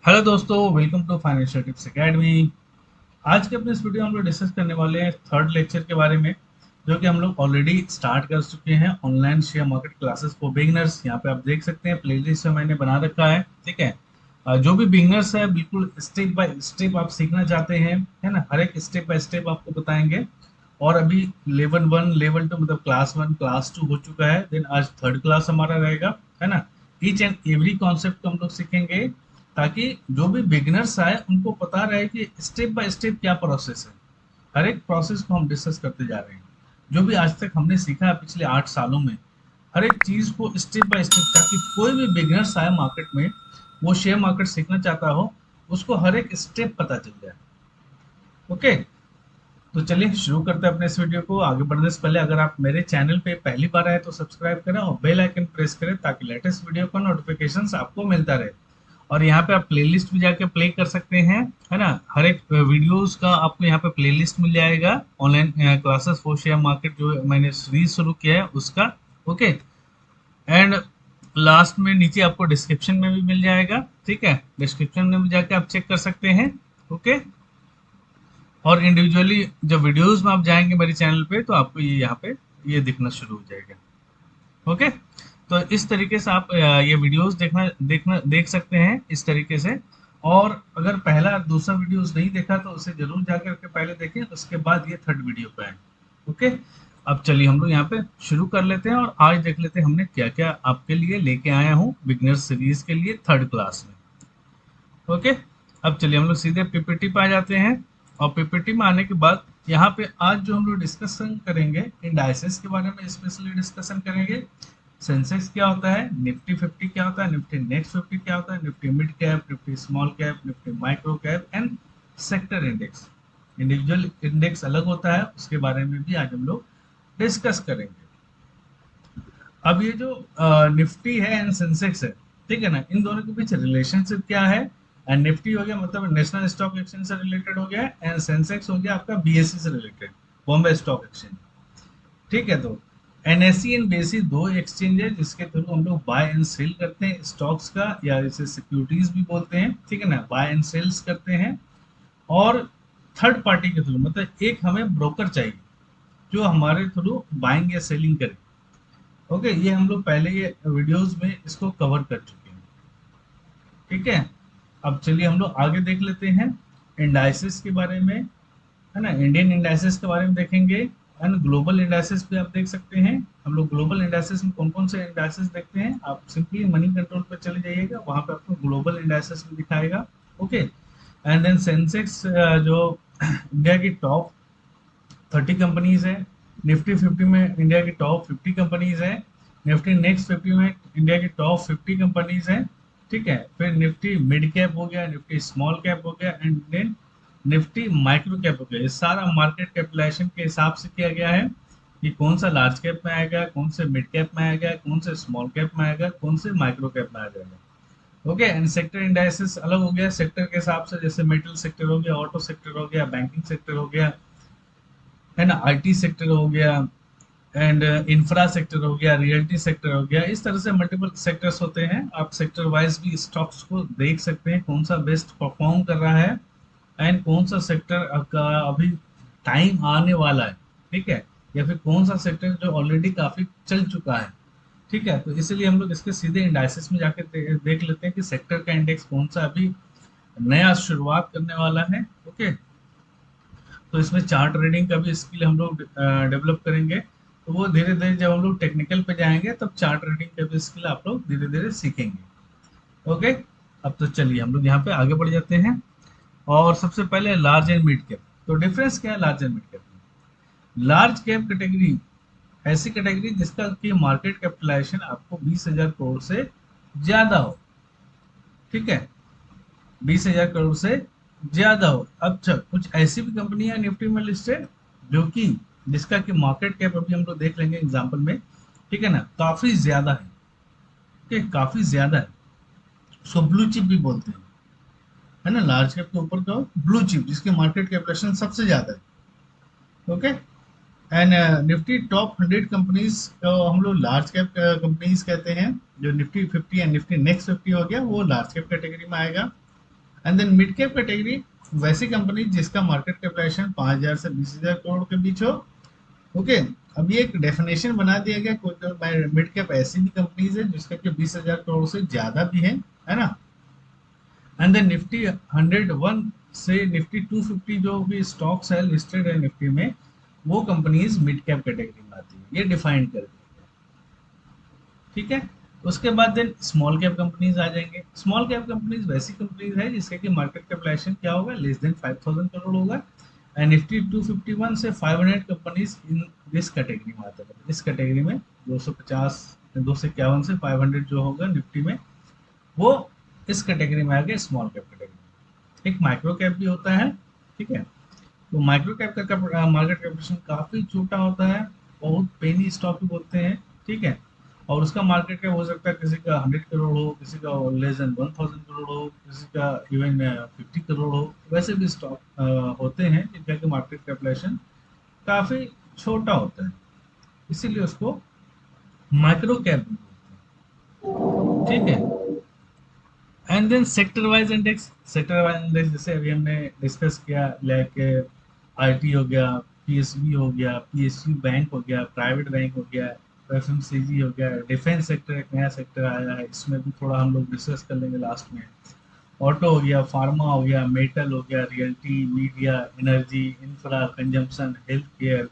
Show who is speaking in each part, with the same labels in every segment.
Speaker 1: Hello दोस्तों, welcome to financial tips academy. आज के अपने इस वीडियो में हम लोग डिस्कस करने वाले हैं थर्ड लेक्चर के बारे में, जो कि हम लोग ऑलरेडी स्टार्ट कर चुके हैं। Online share market classes for beginners. यहाँ पे आप देख सकते हैं प्लेलिस्ट में मैंने बना रखा है। ठीक है। जो भी बिगिनर्स है, बिल्कुल स्टेप बाय स्टेप आप सीखना चाहते हैं, है ना, हर एक स्टेप बाय स्टेप आपको बताएंगे। और अभी लेवल 1 लेवल 2 मतलब क्लास 1 क्लास 2 हो चुका है, देन आज थर्ड क्लास हमारा रहेगा, है ना। ईच एंड एवरी कॉन्सेप्ट को हम लोग सीखेंगे, ताकि जो भी बिगिनर्स आए उनको पता रहे कि स्टेप बाय स्टेप क्या प्रोसेस है। हर एक प्रोसेस को हम डिस्कस करते जा रहे हैं, जो भी आज तक हमने सीखा है पिछले 8 सालों में, हर एक चीज को स्टेप बाय स्टेप, ताकि कोई भी बिगिनर्स आए मार्केट में, वो शेयर मार्केट सीखना चाहता हो, उसको हर एक स्टेप पता चल जाए। ओके। तो चलिए शुरू करते हैं अपने इस वीडियो को। आगे बढ़ने से पहले अगर आप मेरे चैनल पे पहली बार आए तो सब्सक्राइब करें और बेल आइकन प्रेस करें, ताकि लेटेस्ट वीडियो का नोटिफिकेशंस आपको मिलता रहे। और यहाँ पे आप प्लेलिस्ट भी जाके प्ले कर सकते हैं, है ना। हर एक वीडियोस का आपको यहाँ पे प्लेलिस्ट मिल जाएगा। Online classes for share market जो मैंने सीरीज शुरू किया है उसका। ओके। एंड लास्ट में नीचे आपको डिस्क्रिप्शन में भी मिल जाएगा। ठीक है, डिस्क्रिप्शन में भी जाके आप चेक कर सकते हैं। ओके। और इंडिविजुअली जब वीडियोस में आप जाएंगे मेरे चैनल पे, तो आपको ये यहाँ पे ये दिखना शुरू हो जाएगा। ओके। तो इस तरीके से आप ये वीडियोस देखना देखना देख सकते हैं इस तरीके से। और अगर पहला दूसरा वीडियोस नहीं देखा तो उसे जरूर जाकर के पहले देखें, उसके बाद ये थर्ड वीडियो पे आए। ओके। अब चलिए हम लोग यहाँ पे शुरू कर लेते हैं, और आज देख लेते हैं हमने क्या क्या आपके लिए लेके आया हूँ बिगनर सीरीज के लिए थर्ड क्लास में। ओके। अब चलिए हम लोग सीधे पीपीटी पे आ जाते हैं। और पीपीटी में आने के बाद यहाँ पे आज जो हम लोग डिस्कशन करेंगे, इंडाइसेस के बारे में स्पेशली डिस्कशन करेंगे। सेंसेक्स क्या होता है, निफ्टी 50 क्या होता है, निफ्टी नेक्स्ट 50 क्या होता है, Nifty mid cap, Nifty small cap, Nifty micro cap and sector index. Individual index अलग होता है, उसके बारे में भी आज हम लोग डिस्कस करेंगे। अब ये जो निफ्टी है एंड सेंसेक्स है, ठीक है ना, इन दोनों के बीच रिलेशनशिप क्या है। एंड निफ्टी हो गया मतलब नेशनल स्टॉक एक्सचेंज से रिलेटेड हो गया, एंड सेंसेक्स हो गया आपका बीएसई से रिलेटेड, बॉम्बे स्टॉक एक्सचेंज। ठीक है। तो एनएससी एंड बीएसई दो एक्सचेंज है जिसके थ्रू हम लोग बाय एंड सेल करते हैं स्टॉक्स का, या इसे सिक्योरिटीज भी बोलते हैं। ठीक है ना, बाय एंड सेल्स करते हैं। और थर्ड पार्टी के थ्रू मतलब एक हमें ब्रोकर चाहिए जो हमारे थ्रू बाइंग या सेलिंग करे। ओके। ये हम लोग पहले ये वीडियोस में इसको कवर कर चुके हैं। ठीक है। अब चलिए हम लोग आगे देख लेते हैं इंडाइसिस के बारे में, है ना। इंडियन इंडाइसिस के बारे में देखेंगे, एंड ग्लोबल इंडाइसिस भी आप देख सकते हैं। हम लोग ग्लोबल इंडाइसिस में कौन कौन से इंडाइसिस देखते हैं, आप सिंपली मनी कंट्रोल पर चले जाइएगा, वहां पे आपको ग्लोबल इंडाइसिस भी दिखाएगा। ओके। एंड देन सेंसेक्स जो इंडिया की टॉप 30 कंपनीज है। निफ्टी 50 में इंडिया की टॉप 50 कंपनीज है। निफ्टी नेक्स्ट 50 में इंडिया की टॉप 50 कंपनीज है। ठीक है। फिर निफ्टी मिड कैप हो गया, निफ्टी स्मॉल कैप हो गया, and then Nifty micro cap हो गया। ये सारा मार्केट कैपिटलाइजेशन के हिसाब से किया गया है कि कौन सा लार्ज कैप में आएगा, कौन से मिड कैप में आएगा, कौन से स्मॉल कैप में आएगा, कौन से माइक्रो कैप में आ जाएगा। ओके। एंड सेक्टर इंडाइसिस अलग हो गया सेक्टर के हिसाब से, जैसे मेटल सेक्टर हो गया, ऑटो सेक्टर हो गया, बैंकिंग सेक्टर हो गया, है ना, आईटी सेक्टर हो गया, एंड इंफ्रा सेक्टर हो गया, रियल्टी सेक्टर हो गया। इस तरह से मल्टीपल सेक्टर्स होते हैं। आप सेक्टर वाइज भी स्टॉक्स को देख सकते हैं कौन सा बेस्ट परफॉर्म कर रहा है, एंड कौन सा सेक्टर का अभी टाइम आने वाला है। ठीक है। या फिर कौन सा सेक्टर जो ऑलरेडी काफी चल चुका है। ठीक है। तो इसलिए हम लोग इसके सीधे इंडाइसिस में जाकर देख लेते हैं कि सेक्टर का इंडेक्स कौन सा अभी नया शुरुआत करने वाला है। ओके। तो इसमें चार्ट रीडिंग का भी स्किल हम लोग डेवलप करेंगे। तो वो धीरे धीरे जब हम लोग टेक्निकल पे जाएंगे तब चार्ट रीडिंग का भी स्किल आप लोग धीरे धीरे सीखेंगे। ओके। अब तो चलिए हम लोग यहाँ पे आगे बढ़ जाते हैं। और सबसे पहले लार्ज एंड मिड कैप। तो डिफरेंस क्या है लार्ज एंड मिड कैप में। लार्ज कैप कैटेगरी ऐसी कैटेगरी जिसका की मार्केट कैपिटलाइजेशन आपको 20,000 करोड़ से ज्यादा हो। ठीक है। 20,000 करोड़ से ज्यादा हो। अब कुछ ऐसी भी कंपनियां निफ्टी में लिस्टेड जो कि जिसका कि मार्केट कैप अभी हम लोग देख लेंगे एग्जांपल में। ठीक है ना, काफी ज्यादा है। ठीक है, काफी ज्यादा है। उसको ब्लू चिप भी बोलते हैं, है ना। लार्ज कैप के ऊपर का ब्लू चिप जिसकी मार्केट कैपिटलाइजेशन सबसे ज्यादा है। Okay. And Nifty top 100 companies हम लोग लार्ज कैप कंपनीज कहते हैं। जो निफ्टी 50 एंड निफ्टी नेक्स्ट 50 हो गया वो लार्ज कैप कैटेगरी में आएगा। And then mid cap category वैसी कंपनी जिसका मार्केट कैपिटलाइजेशन 5,000 से 20,000 करोड़ के बीच हो। ओके, अब ये एक डेफिनेशन बना दिया गया, कोई मिड कैप ऐसी भी कंपनीज है जिसका कि 20,000 करोड़ से ज्यादा भी है ना। एंड देन निफ्टी 101 से निफ्टी 250 जो भी स्टॉक्स है लिस्टेड है निफ्टी में, वो कंपनीज मिड कैप कैटेगरी में आती है, ये डिफाइन कर दिया गया। ठीक है, उसके बाद देन स्मॉल कैप कंपनीज आ जाएंगे। स्मॉल कैप कंपनीज वैसी कंपनीज है जिसका कि मार्केट कैपिटलाइजेशन क्या होगा, लेस देन 5,000 करोड़ होगा। एंड निफ्टी 251 से 500 कंपनीज इन दिस कैटेगरी में आता है। इस कैटेगरी में 250 251 से 500 जो होगा निफ्टी में, वो इस कैटेगरी में आ गया स्मॉल कैप कैटेगरी। एक माइक्रो कैप भी होता है। ठीक है, तो माइक्रो कैप का मार्केट कैपिटलाइजेशन काफी छोटा होता है, बहुत पेनी स्टॉक भी बोलते हैं। ठीक है, और उसका मार्केट कैप हो सकता है किसी का 100 करोड़ हो, किसी का लेस देन 1,000 करोड़ हो, किसी का इवन 50 करोड़ हो। वैसे भी स्टॉक होते हैं जिनका कि मार्केट कैपिटलाइजेशन काफी छोटा होता है, इसीलिए उसको माइक्रो कैप भी बोलते हैं। ठीक है, and then sector wise index. Sector wise index जैसे अभी हमने डिस्कस किया, लाइक आईटी हो गया, पीएसबी हो गया, पीएसयू बैंक हो गया, प्राइवेट बैंक हो गया, एफएमसीजी हो गया, डिफेंस सेक्टर एक नया सेक्टर आया है, इसमें भी थोड़ा हम लोग डिस्कस कर लेंगे लास्ट में। ऑटो हो गया, फार्मा हो गया, मेटल हो गया, realty, media, energy, infra, consumption, health care,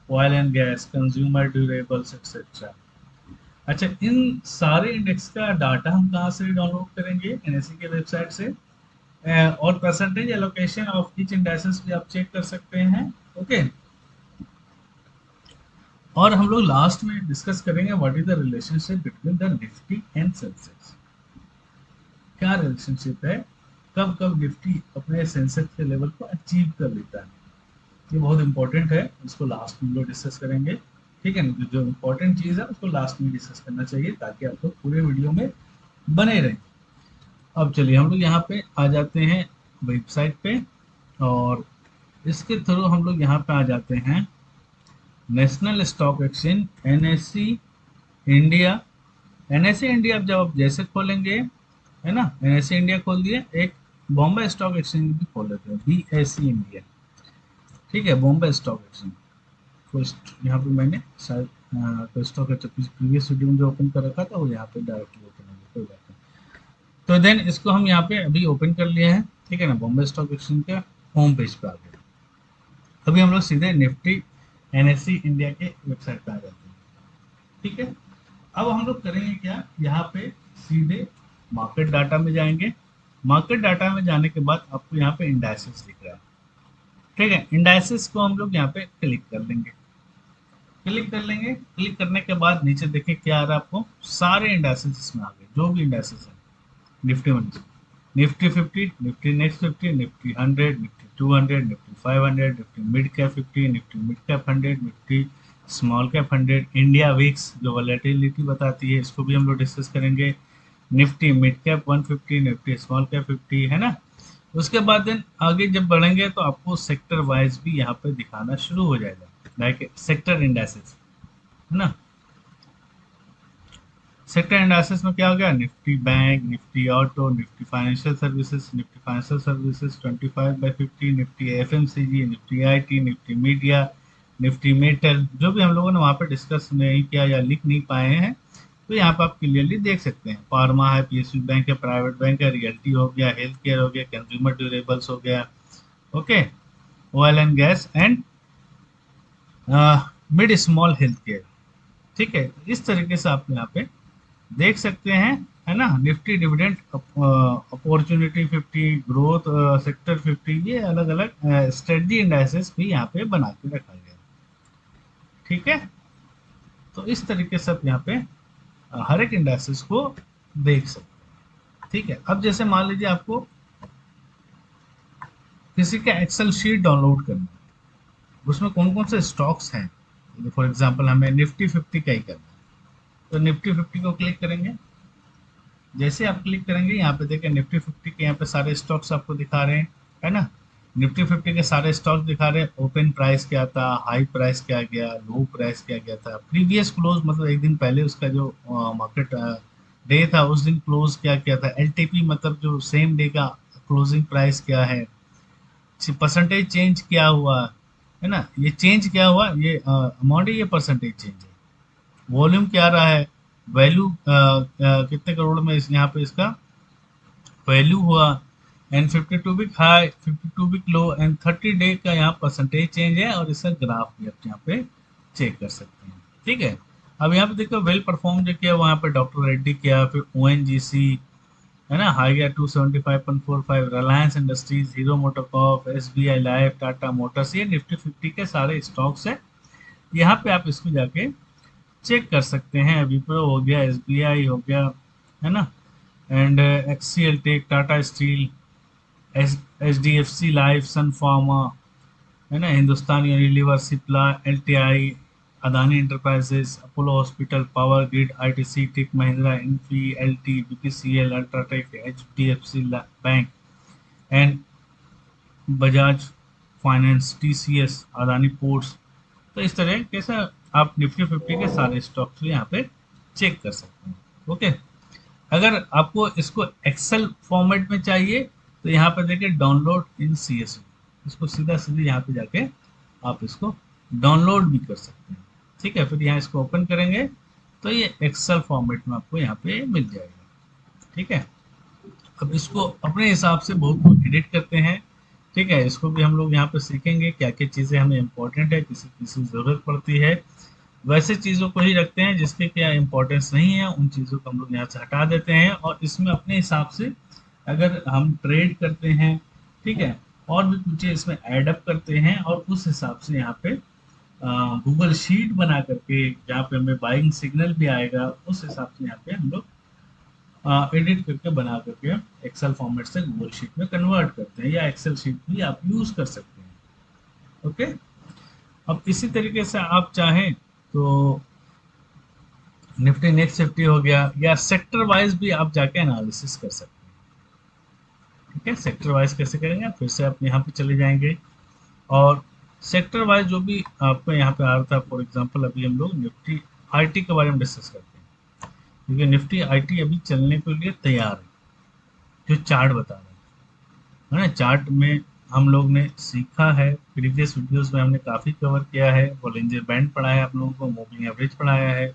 Speaker 1: oil and gas, consumer durables etcetera. अच्छा, इन सारे इंडेक्स का डाटा हम कहाँ से डाउनलोड करेंगे, एनएससी के वेबसाइट से। और percentage allocation of each indexes भी आप चेक कर सकते हैं। ओके, और हम लोग लास्ट में डिस्कस करेंगे what is the relationship between the Nifty and Sensex. क्या रिलेशनशिप है, कब कब निफ्टी अपने सेंसेक्स के लेवल को अचीव कर लेता है, ये बहुत इंपॉर्टेंट है, इसको लास्ट में हम लोग डिस्कस करेंगे। ठीक है ना, जो इम्पोर्टेंट चीज़ है उसको लास्ट में डिस्कस करना चाहिए ताकि आप लोग पूरे वीडियो में बने रहें। अब चलिए हम लोग यहाँ पे आ जाते हैं वेबसाइट पे, और इसके थ्रू हम लोग यहाँ पे आ जाते हैं national stock exchange, NSC India. NSC India जब आप जैसे खोलेंगे, है ना, एनएससी इंडिया खोल दिए, एक बॉम्बे स्टॉक एक्सचेंज भी खोल लेते हैं, बीएससी इंडिया। ठीक है, बॉम्बे स्टॉक एक्सचेंज को यहाँ पे मैंने शायद तो स्टॉक प्रीवियस वीडियो में जो ओपन कर रखा था वो यहाँ पे डायरेक्टली ओपन हो गया, कोई बात नहीं। तो देन इसको हम यहाँ पे अभी ओपन कर लिए हैं। ठीक है ना, बॉम्बे स्टॉक एक्सचेंज के होम पेज पे आ गए। अभी हम लोग सीधे निफ्टी एनएससी इंडिया के वेबसाइट पे आ जाते हैं। ठीक है, अब हम लोग करेंगे क्या, यहाँ पे सीधे मार्केट डाटा में जाएंगे। मार्केट डाटा में जाने के बाद आपको यहाँ पे इंडाइसेस दिख रहा है। ठीक है, इंडाइसेस को हम लोग यहाँ पे क्लिक कर लेंगे। क्लिक कर लेंगे, क्लिक करने के बाद नीचे देखिए क्या आ रहा है आपको, सारे इंडाइसेस इसमें आ गए, जो भी इंडाइसेस है निफ्टी में। Nifty 50, Nifty next 50, Nifty 100, Nifty 200, Nifty 500, Nifty mid cap 50, Nifty mid cap 100, Nifty small cap 100, India VIX जो वॉलेटिलिटी बताती है इसको भी हम लोग डिस्कस करेंगे, Nifty mid cap 150, Nifty small cap 50, है ना। उसके बाद देन आगे जब बढ़ेंगे तो आपको सेक्टर वाइज भी यहाँ पे दिखाना शुरू हो जाएगा, लाइक सेक्टर इंडाइसेस, है ना। सेक्टर एनालिसिस में क्या हो गया, Nifty bank, Nifty auto, Nifty financial services, Nifty financial services 25/50, Nifty FMCG, Nifty IT, Nifty media, Nifty metal, जो भी हम लोगों ने वहाँ पे डिस्कस नहीं किया या लिख नहीं पाए हैं, तो यहाँ पे आप क्लियरली देख सकते हैं। फार्मा है, पीएसयू बैंक है, प्राइवेट बैंक है, रियल्टी हो गया, हेल्थ केयर हो गया, कंज्यूमर ड्यूरेबल्स हो गया, okay, oil and gas and mid small health care. ठीक है, इस तरीके से आप यहाँ पे देख सकते हैं, है ना। Nifty dividend opportunity 50, growth sector 50, ये अलग अलग स्टडी इंडाइसेस भी यहाँ पे बना के रखा गया। ठीक है, तो इस तरीके से आप यहाँ पे हर एक इंडाइसेस को देख सकते हैं। ठीक है, अब जैसे मान लीजिए आपको किसी का एक्सेल शीट डाउनलोड करना है, उसमें कौन कौन से स्टॉक्स हैं, फॉर एग्जाम्पल हमें निफ्टी 50 का ही करना है, तो निफ्टी 50 को क्लिक करेंगे। जैसे आप क्लिक करेंगे यहाँ पे देखें निफ्टी 50 के यहाँ पे सारे स्टॉक्स आपको दिखा रहे हैं, है ना। निफ्टी 50 के सारे स्टॉक्स दिखा रहे हैं, ओपन प्राइस क्या था, हाई प्राइस क्या गया, लो प्राइस क्या गया था, प्रीवियस क्लोज मतलब एक दिन पहले उसका जो मार्केट डे था उस दिन क्लोज क्या किया था, एलटीपी मतलब जो सेम डे का क्लोजिंग प्राइस क्या है, परसेंटेज चेंज क्या हुआ है ना, ये चेंज क्या हुआ, ये अमाउंट है, ये परसेंटेज चेंज है, वॉल्यूम क्या रहा है, वैल्यू कितने करोड़ में इस यहाँ पे इसका वैल्यू हुआ, and 52 week high, 52 week low, and 30 day का यहाँ परसेंटेज चेंज है, और इसका ग्राफ भी आप यहाँ पे चेक कर सकते हैं। ठीक है, अब यहाँ पे देखो वेल परफॉर्म जो किया वहाँ पे डॉक्टर रेड्डी किया, फिर ओएनजीसी है ना, हाई गया 275.45, Reliance industries, hero MotoCorp, SBI life, Tata Motors, ये निफ्टी 50 के सारे स्टॉक्स है। यहाँ पे आप इसको जाके चेक कर सकते हैं, विप्रो हो गया, एसबीआई हो गया, है ना, and HCL Tech, Tata Steel, HDFC Life, Sun Pharma, है ना, Hindustan Unilever, Cipla, LTI, Adani Enterprises, Apollo Hospital, Power Grid, ITC, Tech Mahindra, Infy, LT, BPCL, UltraTech, HDFC Bank, and Bajaj Finance, TCS, Adani Ports. तो इस तरह कैसा आप निफ्टी 50 के सारे स्टॉक्स यहाँ पे चेक कर सकते हैं। ओके, अगर आपको इसको एक्सेल फॉर्मेट में चाहिए तो यहाँ पे देखिए डाउनलोड इन सीएसवी, इसको सीधा सीधे यहाँ पे जाके आप इसको डाउनलोड भी कर सकते हैं। ठीक है, फिर यहाँ इसको ओपन करेंगे तो ये एक्सेल फॉर्मेट में आपको यहाँ पे मिल जाएगा। ठीक है, अब इसको अपने हिसाब से बहुत लोग एडिट करते हैं। ठीक है, इसको भी हम लोग यहाँ पे सीखेंगे क्या क्या चीज़ें हमें इम्पोर्टेंट है, किसी किसी ज़रूरत पड़ती है, वैसे चीज़ों को ही रखते हैं, जिसके क्या इम्पोर्टेंस नहीं है उन चीज़ों को हम लोग यहाँ से हटा देते हैं, और इसमें अपने हिसाब से अगर हम ट्रेड करते हैं, ठीक है, और भी कुछ इसमें एडअप करते हैं, और उस हिसाब से यहाँ पे गूगल शीट बना करके जहाँ पे हमें बाइंग सिग्नल भी आएगा, उस हिसाब से यहाँ पे हम लोग एडिट करके बना करके एक्सेल फॉर्मेट से गूगल शीट में कन्वर्ट करते हैं, या एक्सेल शीट भी आप यूज कर सकते हैं। ओके, अब इसी तरीके से आप चाहें तो निफ्टी नेक्स्ट 50 हो गया, या सेक्टर वाइज भी आप जाके एनालिसिस कर सकते हैं। ठीक है, सेक्टर वाइज कैसे करेंगे, फिर से आप यहाँ पे चले जाएंगे, और सेक्टर वाइज जो भी आपको यहाँ पे आ रहा था, फॉर एग्जांपल अभी हम लोग निफ्टी आईटी के बारे में डिस्कस करते हैं, क्योंकि निफ्टी आईटी अभी चलने के लिए तैयार है, जो चार्ट बता रहे हैं, है ना, चार्ट में हम लोग ने सीखा है, प्रीवियस वीडियोस में हमने काफ़ी कवर किया है, बॉलिंजर बैंड पढ़ाया है आप लोगों को, मूविंग एवरेज पढ़ाया है,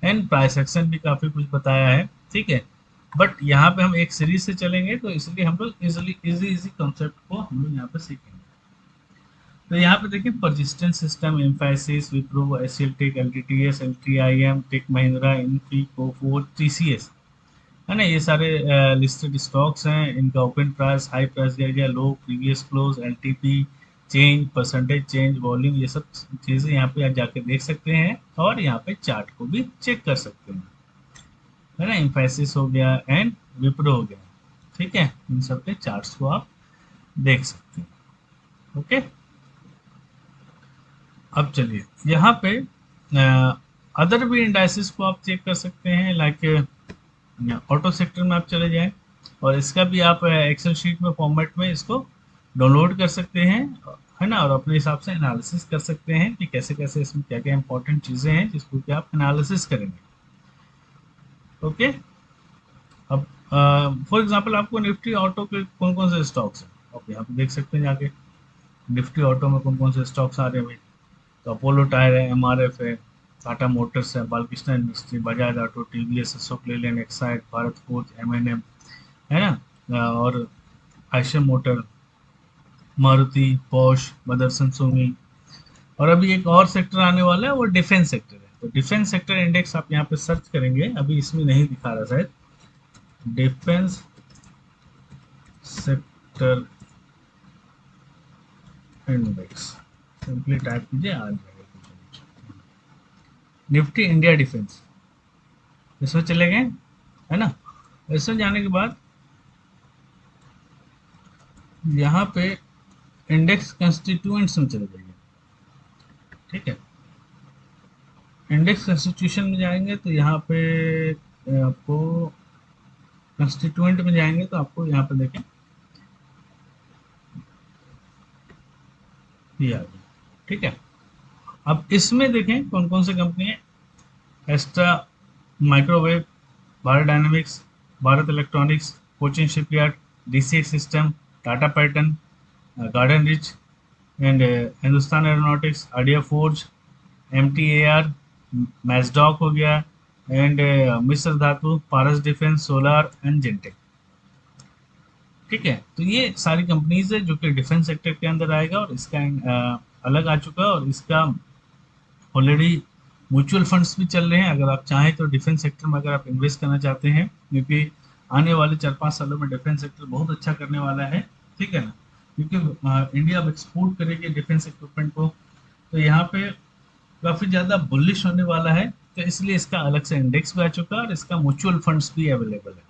Speaker 1: एंड प्राइस एक्शन भी काफ़ी कुछ बताया है। ठीक है, बट यहाँ पे हम एक सीरीज से चलेंगे, तो इसलिए हम लोग इजी कॉन्सेप्ट को हम लोग यहाँ पे सीखेंगे। तो यहाँ पे देखिए परसिस्टेंस सिस्टम, एम्फैसिस, विप्रो, एसएल टेक, एलटीटीएस, एलटीआईएम, टेक महिंद्रा, इन्फी, कोफोर, टीसीएस, है ना, ये सारे लिस्टेड स्टॉक्स हैं। इनका ओपन प्राइस, हाई प्राइस दिया गया, low, previous close, LTP, change, percentage change, volume, ये सब चीज़ें यहाँ पे आप जाके देख सकते हैं, और यहाँ पे चार्ट को भी चेक कर सकते हैं, है ना, इन्फोसिस हो गया एंड विप्रो हो गया। ठीक है, इन सब के चार्ट्स को आप देख सकते हैं। ओके, अब चलिए यहाँ पे अदर भी इंडाइसिस को आप चेक कर सकते हैं, लाइक ऑटो सेक्टर में आप चले जाएं, और इसका भी आप एक्सेल शीट में फॉर्मेट में इसको डाउनलोड कर सकते हैं, है ना, और अपने हिसाब से एनालिसिस कर सकते हैं कि कैसे कैसे इसमें क्या क्या इंपॉर्टेंट चीज़ें हैं जिसको कि आप एनालिसिस करेंगे। ओके, अब फॉर एग्जांपल आपको निफ्टी ऑटो के कौन कौन से स्टॉक्स हैं आप यहाँ पे देख सकते हैं जाके, निफ्टी ऑटो में कौन कौन से स्टॉक्स आ रहे हैं भाई, तो अपोलो टायर है, एमआरएफ है, टाटा मोटर्स है, Balkrishna Industry, Bajaj Auto, TVS, Ashok Leyland, Exide, Bharat Forge, MNM, है ना, और Eicher Motor, Maruti, Bosch, Motherson Sumi, और अभी एक और सेक्टर आने वाला है, वो डिफेंस सेक्टर है। तो डिफेंस सेक्टर इंडेक्स आप यहाँ पे सर्च करेंगे, अभी इसमें नहीं दिखा रहा शायद, defence sector index simply type कीजिए, आ जाएगा निफ्टी इंडिया डिफेंस, इसमें चले गए, है ना। इसमें जाने के बाद यहाँ पे इंडेक्स कंस्टिट्यूएंट्स में चले जाइए। ठीक है, इंडेक्स कंस्टिट्यूशन में जाएंगे तो यहाँ पे आपको कंस्टिट्यूएंट में जाएंगे तो आपको यहाँ पे देखें ये आ गया। ठीक है, अब इसमें देखें कौन कौन सी कंपनी है, Astra microwave, Bharat dynamics, Bharat electronics, Cochin shipyard, DCX system, Tata pattern, garden reach and Hindustan aeronautics, idea forge, MTAR, मैसडॉक हो गया and Mishra Dhatu, Paras defence, solar and zen tech. ठीक है, तो ये सारी कंपनीज है जो कि डिफेंस सेक्टर के अंदर आएगा और इसका अलग आ चुका है और इसका ऑलरेडी म्यूचुअल फंड्स भी चल रहे हैं। अगर आप चाहें तो डिफेंस सेक्टर में अगर आप इन्वेस्ट करना चाहते हैं, क्योंकि आने वाले 4-5 सालों में डिफेंस सेक्टर बहुत अच्छा करने वाला है। ठीक है ना, क्योंकि इंडिया अब एक्सपोर्ट करेगी डिफेंस इक्विपमेंट को, तो यहाँ पे काफी ज्यादा बुलिश होने वाला है। तो इसलिए इसका अलग से इंडेक्स भी आ चुका है और इसका म्यूचुअल फंड्स भी अवेलेबल है।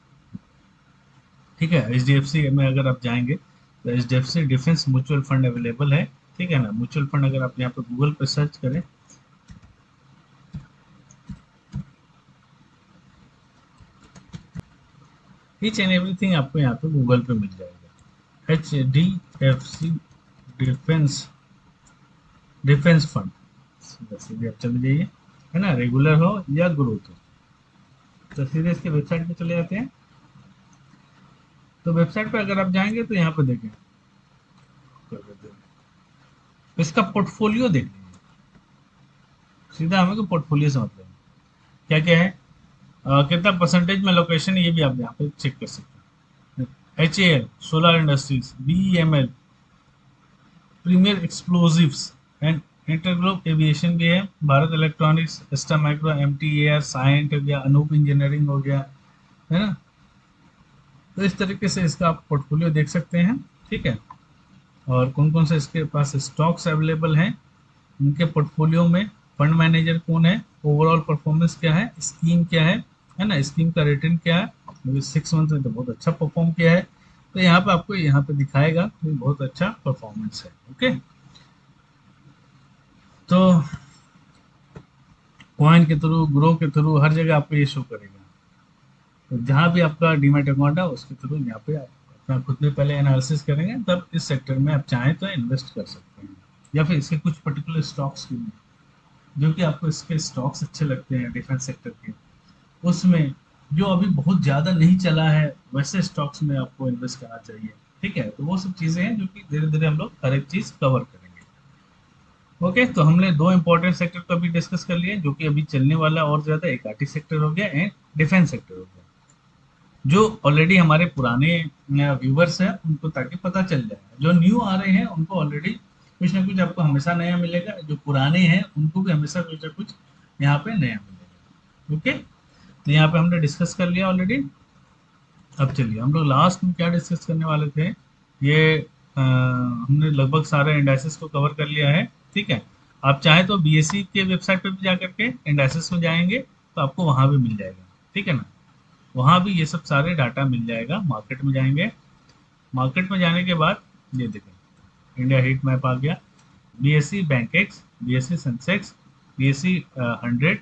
Speaker 1: ठीक है, HDFC में अगर आप जाएंगे तो HDFC defence mutual fund available है। ठीक है ना, म्यूचुअल फंड अगर आप यहाँ पे गूगल पे सर्च करें, ईच एंड एवरीथिंग आपको यहाँ पे गूगल पे मिल जाएगा। HDFC डिफेंस डिफेंस फंड, सीधे आप चले जाइए, है ना, रेगुलर हो या ग्रोथ हो, तो सीधे इसके वेबसाइट पे चले जाते हैं। तो वेबसाइट पे अगर आप जाएंगे तो यहाँ पे देखें, इसका पोर्टफोलियो देख लीजिए, सीधा हमें को पोर्टफोलियो से मतलब है। क्या क्या है, कितना परसेंटेज में लोकेशन है, ये भी आप यहाँ पे चेक कर सकते हैं। HAL, solar industries, BEML, premier explosives and InterGlobe aviation भी है, Bharat electronics, Astra micro, MTAR, Cyient हो गया, अनूप इंजीनियरिंग हो गया, है ना। तो इस तरीके से इसका आप पोर्टफोलियो देख सकते हैं। ठीक है, और कौन कौन से इसके पास स्टॉक्स अवेलेबल हैं, उनके पोर्टफोलियो में फंड मैनेजर कौन है, ओवरऑल परफॉर्मेंस क्या है, स्कीम क्या है ना, स्कीम का रिटर्न क्या है, 6 मंथ में तो बहुत अच्छा परफॉर्म किया है। तो यहाँ पे आपको यहाँ पे दिखाएगा कि बहुत अच्छा परफॉर्मेंस है। ओके, तो कॉइन के थ्रू, ग्रो के थ्रू, हर जगह आपको ये शो करेगा। तो जहाँ भी आपका डीमैट अकाउंट है उसके थ्रू यहाँ पे आप अपना खुद में पहले एनालिसिस करेंगे, तब इस सेक्टर में आप चाहें तो इन्वेस्ट कर सकते हैं, या फिर इसके कुछ पर्टिकुलर स्टॉक्स की जो कि आपको इसके स्टॉक्स अच्छे लगते हैं डिफेंस सेक्टर के, उसमें जो अभी बहुत ज़्यादा नहीं चला है वैसे स्टॉक्स में आपको इन्वेस्ट करना चाहिए। ठीक है, तो वो सब चीज़ें हैं जो कि धीरे धीरे हम लोग हर एक चीज़ कवर करेंगे। ओके, तो हमने दो इंपॉर्टेंट सेक्टर को अभी डिस्कस कर लिए जो कि अभी चलने वाला और ज़्यादा, एक आईटी सेक्टर हो गया एंड डिफेंस सेक्टर हो गया, जो ऑलरेडी हमारे पुराने व्यूवर्स हैं उनको ताकि पता चल जाए, जो न्यू आ रहे हैं उनको ऑलरेडी कुछ ना कुछ आपको हमेशा नया मिलेगा, जो पुराने हैं उनको भी हमेशा कुछ ना कुछ यहाँ पे नया मिलेगा। ओके, तो यहाँ पे हमने डिस्कस कर लिया ऑलरेडी। अब चलिए हम लोग लास्ट में क्या डिस्कस करने वाले थे, ये हमने लगभग सारे इंडाइसेस को कवर कर लिया है। ठीक है, आप चाहे तो BSE के वेबसाइट पे भी जा करके इंडाइसेस में जाएंगे तो आपको वहाँ भी मिल जाएगा। ठीक है ना, वहाँ भी ये सब सारे डाटा मिल जाएगा। मार्केट में जाएंगे, मार्केट में जाने के बाद ये देखें, इंडिया हीट मैप आ गया, BSE bank x, BSE Sensex, BSE 100,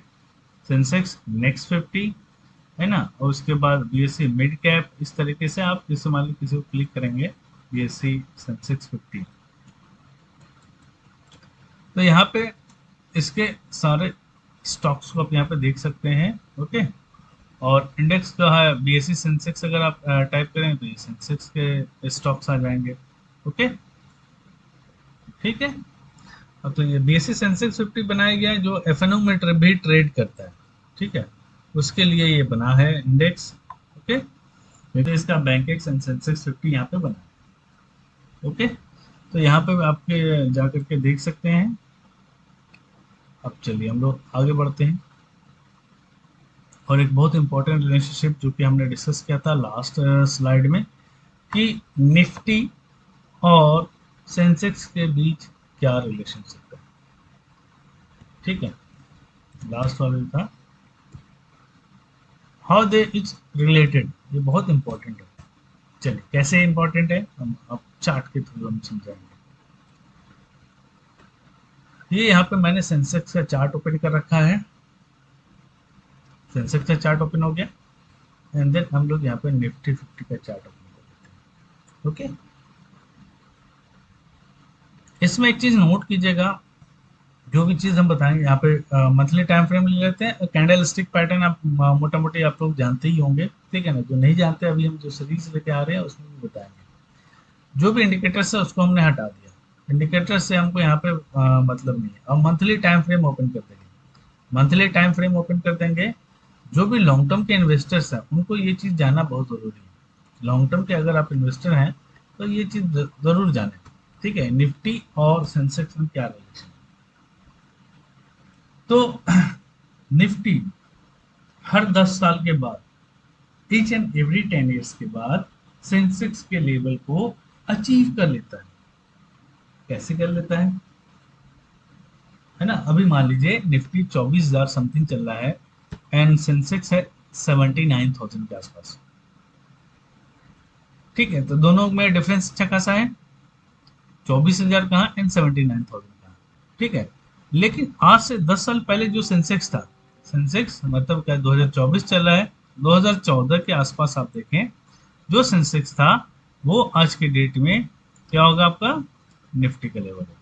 Speaker 1: Sensex next 50, है ना, और उसके बाद BSE मिड कैप। इस तरीके से आप जैसे मान लो किसी को क्लिक करेंगे BSE सेंसेक्स 50, तो यहाँ पे इसके सारे स्टॉक्स को आप यहाँ पे देख सकते हैं। ओके, और इंडेक्स का है BSE सेंसेक्स, अगर आप टाइप करें तो ये सेंसेक्स के स्टॉक्स आ जाएंगे। ओके, ठीक है, अब तो ये BSE सेंसेक्स 50 बनाया गया है जो FNO में भी ट्रेड करता है। ठीक है, उसके लिए ये बना है इंडेक्स। ओके, क्योंकि इसका बैंक एक्स एंड सेंसेक्स 50 यहाँ पे बना है। ओके, तो यहाँ पे आपके जा करके देख सकते हैं। अब चलिए हम लोग आगे बढ़ते हैं, और एक बहुत इंपॉर्टेंट रिलेशनशिप जो कि हमने डिस्कस किया था लास्ट स्लाइड में, कि निफ्टी और सेंसेक्स के बीच क्या रिलेशनशिप है। ठीक है, लास्ट वाला था हाउ दे इज रिलेटेड, ये बहुत इंपॉर्टेंट है। चलिए कैसे इंपॉर्टेंट है हम अब चार्ट के थ्रू हम समझाएंगे। ये यहाँ पे मैंने सेंसेक्स का चार्ट ओपन कर रखा है, सेंसेक्स का चार्ट ओपन हो गया, एंड देन हम लोग यहाँ पे निफ्टी 50 का चार्ट ओपन कर देते हैं। ओके, इसमें एक चीज नोट कीजिएगा, जो भी चीज़ हम बताएंगे यहाँ पे मंथली टाइम फ्रेम ले लेते हैं। कैंडल स्टिक पैटर्न आप मोटा मोटी आप लोग जानते ही होंगे, ठीक है ना। जो नहीं जानते अभी हम जो सीरीज लेके आ रहे हैं उसमें भी बताएंगे। जो भी इंडिकेटर्स है उसको हमने हटा दिया, इंडिकेटर से हमको यहाँ पे मतलब नहीं है। अब मंथली टाइम फ्रेम ओपन कर देंगे, मंथली टाइम फ्रेम ओपन कर देंगे। जो भी लॉन्ग टर्म के इन्वेस्टर्स हैं उनको ये चीज़ जानना बहुत ज़रूरी है। लॉन्ग टर्म के अगर आप इन्वेस्टर हैं तो ये चीज़ ज़रूर जानें, ठीक है। निफ्टी और सेंसेक्स में क्या रिलेशन है। तो निफ्टी हर 10 साल के बाद, ईच एंड एवरी 10 ईयर्स के बाद सेंसेक्स के लेवल को अचीव कर लेता है। कैसे कर लेता है ना। अभी मान लीजिए निफ्टी 24,000 समथिंग चल रहा है एंड सेंसेक्स है 79,000 के आसपास, ठीक है। तो दोनों में डिफरेंस अच्छा खासा है, 24,000 कहाँ एंड 79,000 कहाँ, ठीक है। लेकिन आज से 10 साल पहले जो सेंसेक्स था, सेंसेक्स मतलब क्या 2024 चल रहा है, 2014 के आसपास आप देखें जो सेंसेक्स था वो आज के डेट में क्या होगा आपका, निफ्टी का लेवल होगा,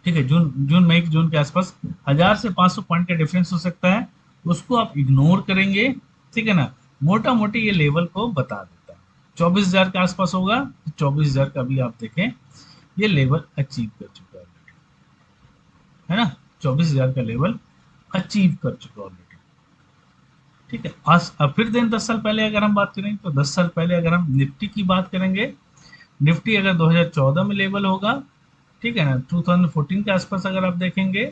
Speaker 1: ठीक है। जून जून मई जून के आसपास 1000 से 500 पॉइंट का डिफरेंस हो सकता है, उसको आप इग्नोर करेंगे, ठीक है ना। मोटा मोटी ये लेवल को बता देता है 24,000 के आसपास होगा। 24,000 का भी आप देखें ये लेवल अचीव कर चुका है ऑलरेडी, है ना। 24,000 का लेवल अचीव कर चुका है ऑलरेडी, ठीक है। आज अब फिर दिन 10 साल पहले अगर हम बात करें तो 10 साल पहले अगर हम निफ्टी की बात करेंगे, निफ्टी अगर 2014 में लेवल होगा, ठीक है ना, 2014 के आसपास अगर आप देखेंगे,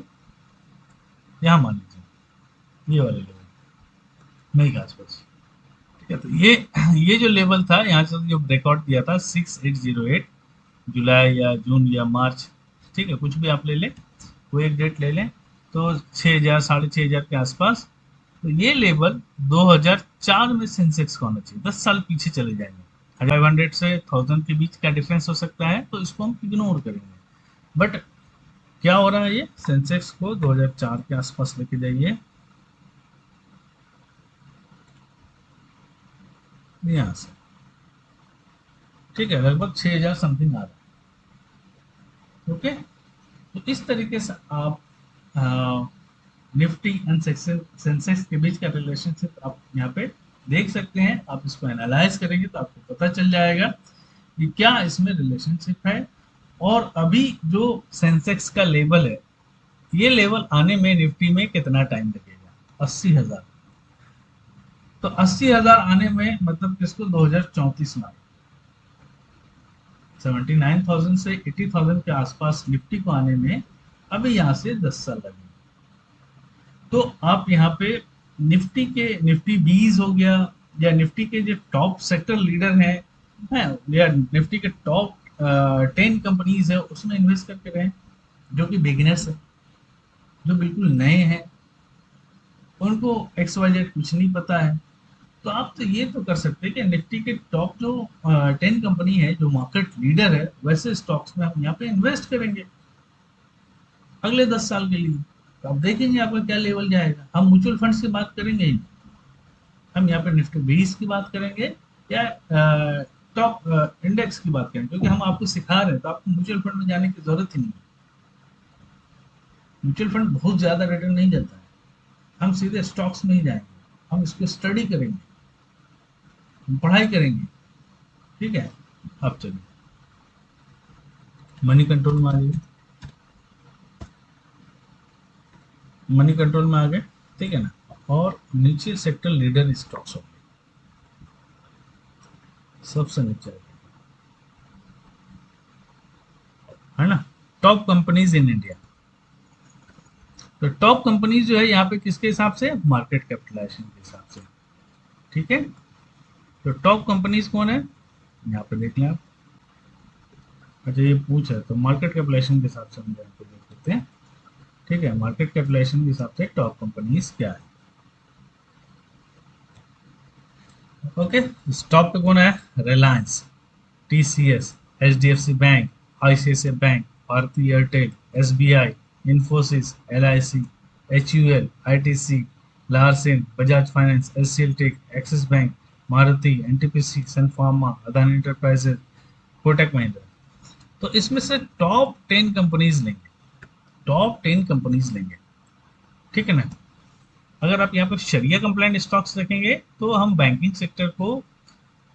Speaker 1: यहाँ मान लीजिए ये वाले लेवल मई के आसपास, ठीक है। तो ये जो लेवल था यहाँ से जो ब्रेकआउट दिया था 6808 जुलाई या जून या मार्च, ठीक है, कुछ भी आप ले लें, कोई एक डेट ले लें, तो 6,000 6,500 के आसपास। तो ये लेवल 2004 में सेंसेक्स का होना चाहिए। 10 साल पीछे चले जाएंगे, 500 से 1000 के बीच का डिफरेंस हो सकता है, तो इसको हम इग्नोर करेंगे। बट क्या हो रहा है, ये सेंसेक्स को 2004 के आसपास लेके जाइए, यहां से, ठीक है, लगभग 6,000 समथिंग आ रहा है, ओके। तो इस तरीके से आप निफ्टी एंड सेंसेक्स के बीच का रिलेशनशिप आप यहाँ पे देख सकते हैं। आप इसको एनालाइज करेंगे तो आपको पता चल जाएगा कि क्या इसमें रिलेशनशिप है। और अभी जो सेंसेक्स का लेवल है, ये लेवल आने में निफ्टी में कितना टाइम लगेगा, 80,000। तो 80,000 आने में मतलब किसको 2034 में, 79,000 से 80,000 के आसपास निफ्टी को आने में अभी यहाँ से 10 साल लगेंगे। तो आप यहाँ पे निफ्टी 20 हो गया, या निफ्टी के जो टॉप सेक्टर लीडर हैं, या निफ्टी के टॉप 10 कंपनीज है उसमें इन्वेस्ट करके रहें। जो कि बिगिनर्स है, जो बिल्कुल नए हैं, उनको XYZ कुछ नहीं पता है, तो आप तो ये तो कर सकते हैं कि निफ्टी के टॉप जो 10 कंपनी है जो मार्केट लीडर है वैसे स्टॉक्स में हम यहाँ पे इन्वेस्ट करेंगे अगले 10 साल के लिए। तो आप देखेंगे आपका क्या लेवल जाएगा। हम म्यूचुअल फंड्स की बात करेंगे ही, हम यहाँ पे निफ्टी 20 की बात करेंगे या टॉप इंडेक्स की बात करेंगे, क्योंकि हम आपको सिखा रहे हैं तो आपको म्यूचुअल फंड में जाने की जरूरत ही नहीं है। म्यूचुअल फंड बहुत ज्यादा रिटर्न नहीं देता है, हम सीधे स्टॉक्स में ही जाएंगे, हम इसको स्टडी करेंगे, हम पढ़ाई करेंगे, ठीक है। अब चलिए मनी कंट्रोल में आ जाइए, मनी कंट्रोल में आ गए, ठीक है ना। और नीचे सेक्टर लीडर स्टॉक्स हो गए, सबसे नीचे है ना, टॉप कंपनीज इन इंडिया। तो टॉप कंपनीज जो है यहाँ पे किसके हिसाब से, मार्केट कैपिटलाइजेशन के हिसाब से, ठीक है। तो टॉप कंपनीज कौन है यहाँ पे देख लें आप। अच्छा ये पूछ है तो मार्केट कैपिटलाइजेशन के हिसाब से हम यहाँ पे देख लेते हैं, ठीक है। मार्केट कैपिटलाइजेशन के हिसाब से टॉप कंपनीज क्या है, ओके। टॉप पे कौन है, Reliance, TCS, HDFC bank, ICICI bank, Bharti Airtel, SBI, Infosys, LIC, HUL, ITC, Larsen, Bajaj finance, HCL tech, Axis bank, Maruti, NTPC, Sun pharma, Adani enterprises, Kotak Mahindra. तो इसमें से टॉप 10 कंपनीज लेंगे, टॉप 10 कंपनीज लेंगे, ठीक है ना। अगर आप यहाँ पे शरिया कंप्लाइंट स्टॉक्स रखेंगे तो हम बैंकिंग सेक्टर को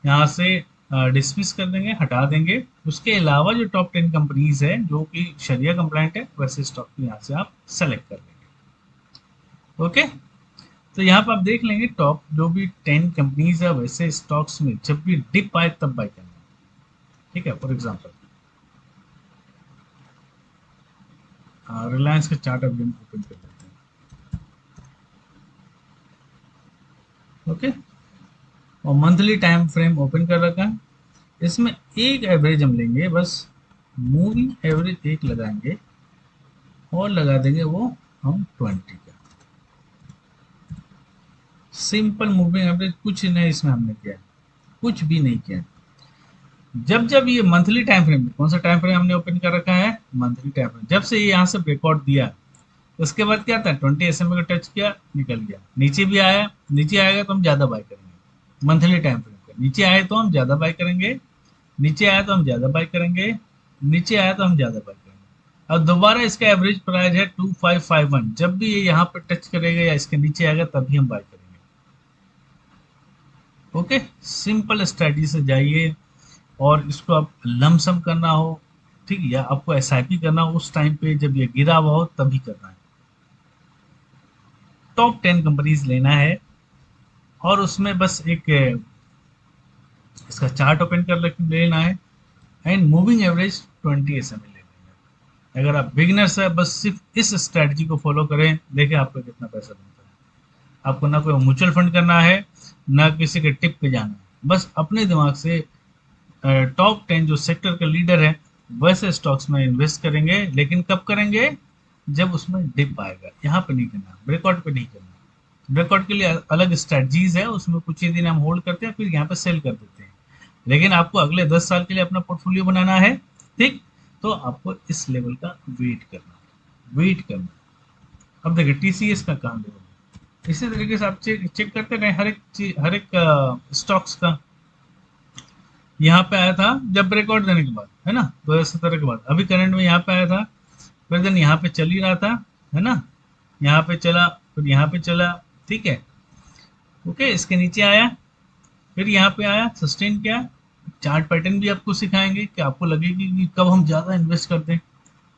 Speaker 1: यहाँ से डिसमिस कर देंगे, हटा देंगे। उसके अलावा जो टॉप 10 कंपनीज है जो कि शरिया कंप्लाइंट है, वैसे स्टॉक को यहाँ से आप सेलेक्ट कर लेंगे। ओके, तो यहाँ पर आप देख लेंगे टॉप जो भी 10 कंपनीज है वैसे स्टॉक्स में जब भी डिप आए तब बाय करना, ठीक है। फॉर एग्जाम्पल रिलायंस का चार्ट अभी हम ओपन कर लेते हैं। ओके, और मंथली टाइम फ्रेम ओपन कर रखा है। इसमें एक एवरेज हम लेंगे, बस मूविंग एवरेज एक लगाएंगे और लगा देंगे वो हम 20 का। सिंपल मूविंग एवरेज, कुछ नहीं इसमें हमने किया, कुछ भी नहीं किया। जब जब ये मंथली टाइम फ्रेम, कौन सा टाइम फ्रेम हमने ओपन कर रखा है, मंथली टाइम फ्रेम, जब से ये यहाँ से ब्रेकआउट दिया उसके बाद क्या था, 20 SMA को टच किया, निकल गया, नीचे भी आया, नीचे आएगा तो हम ज्यादा बाय करेंगे। मंथली टाइम फ्रेम पे नीचे आए तो हम ज्यादा बाय करेंगे, नीचे आया तो हम ज्यादा बाय करेंगे, नीचे आया तो हम ज्यादा बाय करेंगे। अब दोबारा इसका एवरेज प्राइस है 2551, जब भी ये यहाँ पर टच करेगा या इसके नीचे आएगा तभी हम बाय करेंगे। ओके, सिंपल स्ट्रेटजी से जाइए, और इसको आप लमसम करना हो, ठीक, या आपको एसआईपी करना हो उस टाइम पे जब ये गिरा हुआ हो तभी करना है। टॉप 10 कंपनीज लेना है और उसमें बस एक इसका चार्ट ओपन कर लेना है एंड मूविंग एवरेज 20 SMA ले लेना है। अगर आप बिगिनर्स है, बस सिर्फ इस स्ट्रेटजी को फॉलो करें, देखें आपका कितना पैसा बनता है। आपको ना कोई म्यूचुअल फंड करना है, ना किसी के टिप पे जाना है, बस अपने दिमाग से टॉप 10 जो सेक्टर के लीडर है वैसे स्टॉक्स में इन्वेस्ट करेंगे। लेकिन कब करेंगे, जब उसमें डिप आएगा। यहाँ पे नहीं करना, ब्रेकआउट पे नहीं करना। ब्रेकआउट के लिए अलग स्ट्रेटजीज है, उसमें कुछ ही दिन हम होल्ड करते हैं फिर यहाँ पे सेल कर देते हैं। लेकिन आपको अगले 10 साल के लिए अपना पोर्टफोलियो बनाना है, ठीक, तो आपको इस लेवल का वेट करना। अब देखिए TCS का कहाँ लेवल है, इसी तरीके से आप चेक करते रहे हर एक स्टॉक्स का। यहाँ पे आया था जब ब्रेकआउट देने के बाद, है ना, 2017 के बाद, अभी करंट में यहाँ पे आया था, फिर दिन यहाँ पे चल ही रहा था, है ना, यहाँ पे चला, फिर यहाँ पे चला, ठीक है। ओके, इसके नीचे आया, फिर यहाँ पे आया, सस्टेन किया। चार्ट पैटर्न भी आपको सिखाएंगे कि आपको लगेगी कि कब हम ज़्यादा इन्वेस्ट कर दें,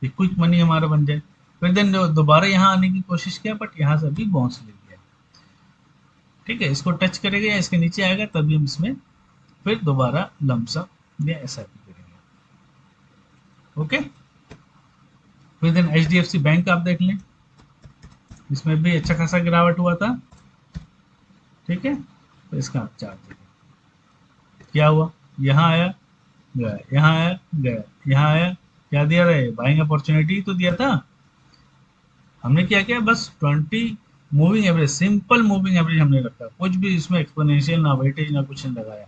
Speaker 1: क्विक मनी हमारा बन जाए। फिर दिन दोबारा यहाँ आने की कोशिश किया, बट यहाँ से भी बाउंस ले लिया, ठीक है। इसको टच करेगा या इसके नीचे आएगा तभी हम इसमें फिर दोबारा लमसम या एसआईपी करेंगे। ओके, फिर दिन HDFC बैंक आप देख लें, इसमें भी अच्छा खासा गिरावट हुआ था, ठीक है। तो इसका आप चार्ट देखें क्या हुआ, यहाँ आया गया, यहाँ आया गया, यहाँ आया, क्या दिया रहे, बाइंग अपॉर्चुनिटी तो दिया था। हमने क्या किया, बस 20 moving average, simple moving average हमने रखा, कुछ भी इसमें एक्सपोनेंशियल ना वेटेज ना कुछ नहीं लगाया।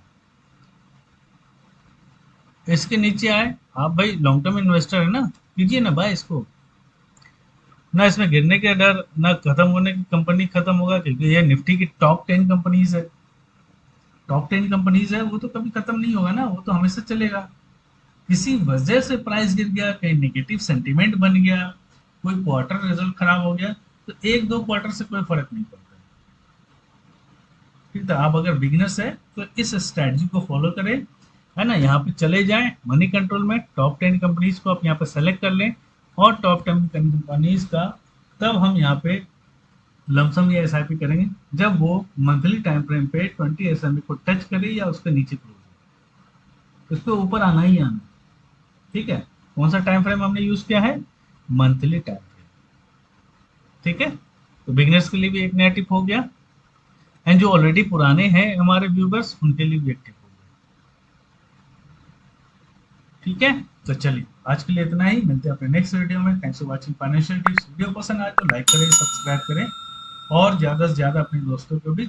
Speaker 1: इसके नीचे आए, आप भाई लॉन्ग टर्म इन्वेस्टर है ना, कीजिए ना भाई इसको, ना इसमें गिरने का डर, ना खत्म होने की कंपनी खत्म होगा, क्योंकि ये निफ्टी की टॉप 10 कंपनीज है। टॉप 10 कंपनीज है, वो तो कभी खत्म नहीं होगा ना, वो तो हमेशा चलेगा। किसी वजह से प्राइस गिर गया, कहीं नेगेटिव सेंटीमेंट बन गया, कोई क्वार्टर रिजल्ट खराब हो गया, तो एक दो क्वार्टर से कोई फर्क नहीं पड़ता, ठीक है। आप अगर बिगिनर्स है तो इस स्ट्रेटजी को फॉलो करें, है ना, यहाँ पे चले जाएं मनी कंट्रोल में, टॉप 10 कंपनीज को आप यहाँ पे सेलेक्ट कर लें, और टॉप 10 कंपनीज का तब हम यहाँ पे लमसम या एसआईपी करेंगे जब वो मंथली टाइम फ्रेम पे 20 SMA को टच करे या उसके नीचे क्लोज हो, उसके ऊपर आना ही आना, ठीक है। कौन सा टाइम फ्रेम हमने यूज किया है, मंथली टाइम फ्रेम, ठीक है। तो बिगिनर्स के लिए भी एक नया टिप हो गया, एंड जो ऑलरेडी पुराने हैं हमारे व्यूवर्स उनके लिए भी एक टिप हो गया, ठीक है। तो चलिए आज के लिए इतना ही, मिलते हैं अपने नेक्स्ट वीडियो में। Thanks for watching financial tips. Video पसंद आए तो लाइक करें, सब्सक्राइब करें और ज्यादा से ज्यादा अपने दोस्तों को भी